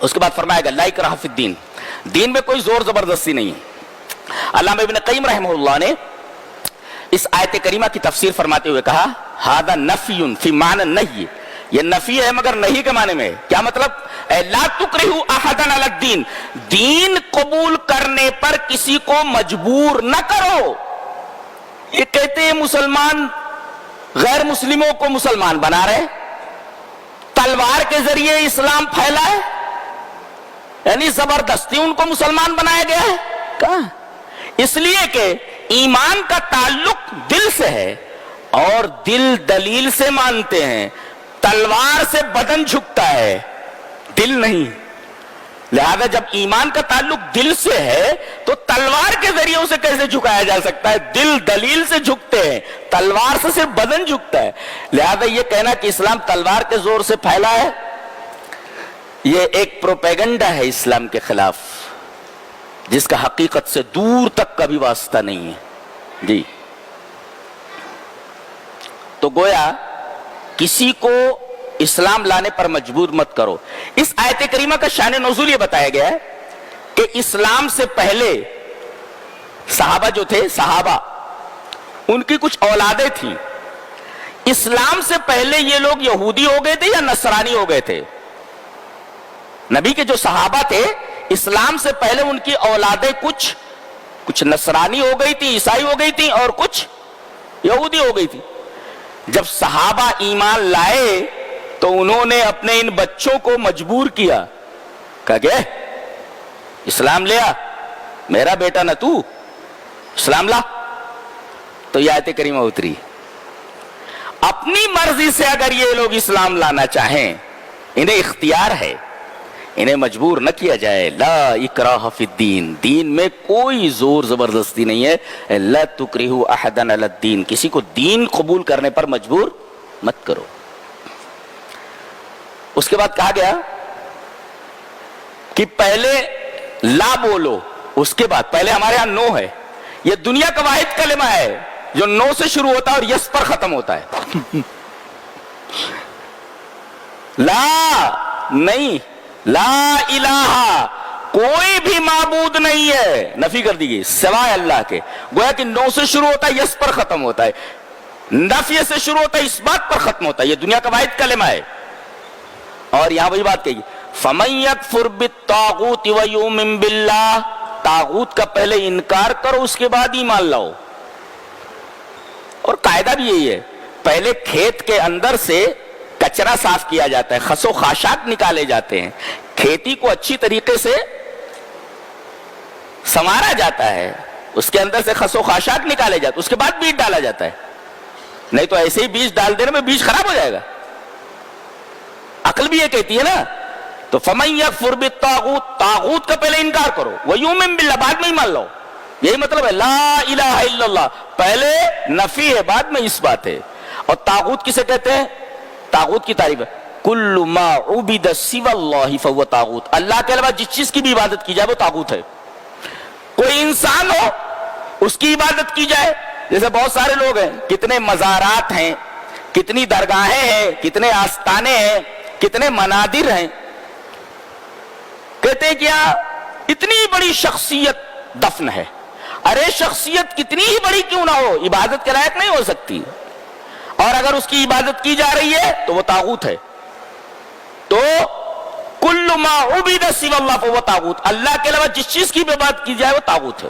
اس کے بعد فرمایا گا لا اکراہ فی الدین، دین میں کوئی زور زبردستی نہیں ہے۔ علامہ ابن قیم رحمہ اللہ نے اس آیت کریمہ کی تفسیر فرماتے ہوئے کہا ھذا نفی فی معنی النہی، یہ نفی ہے مگر نہیں کے معنی میں۔ کیا مطلب؟ لا تکرہوا احدا علی الدین، دین قبول کرنے پر کسی کو مجبور نہ کرو۔ یہ کہتے ہیں مسلمان غیر مسلموں کو مسلمان بنا رہے، تلوار کے ذریعے اسلام پھیلا ہے، یعنی زبردستی ان کو مسلمان بنایا گیا ہے۔ کہاں؟ اس لیے کہ ایمان کا تعلق دل سے ہے اور دل دلیل سے مانتے ہیں، تلوار سے بدن جھکتا ہے دل نہیں۔ لہذا جب ایمان کا تعلق دل سے ہے تو تلوار کے ذریعے اسے کیسے جھکایا جا سکتا ہے؟ دل دلیل سے جھکتے ہیں، تلوار سے صرف بدن جھکتا ہے۔ لہذا یہ کہنا کہ اسلام تلوار کے زور سے پھیلا ہے، یہ ایک پروپیگنڈا ہے اسلام کے خلاف، جس کا حقیقت سے دور تک کبھی واسطہ نہیں ہے۔ جی تو گویا کسی کو اسلام لانے پر مجبور مت کرو۔ اس آیت کریمہ کا شان نزول یہ بتایا گیا ہے کہ اسلام سے پہلے صحابہ جو تھے، صحابہ ان کی کچھ اولادیں تھیں، اسلام سے پہلے یہ لوگ یہودی ہو گئے تھے یا نصرانی ہو گئے تھے؟ نبی کے جو صحابہ تھے اسلام سے پہلے ان کی اولادیں کچھ نصرانی ہو گئی تھی، عیسائی ہو گئی تھی، اور کچھ یہودی ہو گئی تھی۔ جب صحابہ ایمان لائے تو انہوں نے اپنے ان بچوں کو مجبور کیا، کہا کہ اسلام لیا، میرا بیٹا نہ تو اسلام لا۔ تو یہ آیت کریمہ اتری۔ اپنی مرضی سے اگر یہ لوگ اسلام لانا چاہیں، انہیں اختیار ہے، انہیں مجبور نہ کیا جائے۔ لا اکراہ فی الدین، دین میں کوئی زور زبردستی نہیں ہے۔ لا تکرہوا احدا علی الدین، کسی کو دین قبول کرنے پر مجبور مت کرو۔ اس کے بعد کہا گیا کہ پہلے لا بولو، اس کے بعد پہلے ہمارے ہاں نو ہے۔ یہ دنیا کا واحد کلمہ ہے جو نو سے شروع ہوتا ہے اور یس پر ختم ہوتا ہے۔ لا نہیں، لا الہ، کوئی بھی معبود نہیں ہے، نفی کر دی گئی سوائے اللہ کے۔ گویا کہ نو سے شروع ہوتا ہے، یس پر ختم ہوتا ہے، نفی سے شروع ہوتا ہے، اس بات پر ختم ہوتا ہے۔ یہ دنیا کا واحد کلمہ ہے۔ اور یہاں وہی بات کہی فَمَن يَكْفُرْ بِالطَّاغُوتِ وَيُؤْمِن بِاللَّهِ، طاغوت کا پہلے انکار کرو، اس کے بعد ایمان لاؤ۔ اور قاعدہ بھی یہی ہے، پہلے کھیت کے اندر سے کچرا صاف کیا جاتا ہے، خس و خاشاک نکالے جاتے ہیں، کھیتی کو اچھی طریقے سے سنوارا جاتا ہے، اس کے اندر سے خس و خاشاک نکالے جاتے ہیں، اس کے بعد بیج ڈالا جاتا ہے۔ نہیں تو ایسے ہی بیج ڈال دینے میں بیج خراب ہو جائے گا۔ عقل بھی یہ کہتی ہے نا۔ تو فَمَن يَكْفُرْ بِالطَّاغُوتِ، طاغوت کا پہلے انکار کرو، وَيُؤْمِن بِاللَّهِ، بعد میں ایمان لاؤ۔ یہی مطلب ہے لا الہ الا اللہ، پہلے نفی ہے بعد میں اس بات ہے۔ اور طاغوت کسے کہتے ہیں؟ طاغوت کی تعریف ہے کل ما عبد سوى اللہ فهو طاغوت، اللہ کے علاوہ جس چیز کی بھی عبادت کی جائے وہ طاغوت ہے۔ کوئی انسان ہو اس کی عبادت کی جائے، جیسے بہت سارے لوگ ہیں، کتنے مزارات ہیں، کتنی درگاہیں ہیں، کتنے آستانے ہیں، کتنے منادر ہیں، کہتے ہیں کیا اتنی بڑی شخصیت دفن ہے۔ ارے شخصیت کتنی ہی بڑی کیوں نہ ہو، عبادت کے لائق نہیں ہو سکتی، اور اگر اس کی عبادت کی جا رہی ہے تو وہ طاغوت ہے۔ تو کل ما عبد سوى اللہ فهو طاغوت، اللہ کے علاوہ جس چیز کی بھی عبادت کی جائے وہ طاغوت ہے۔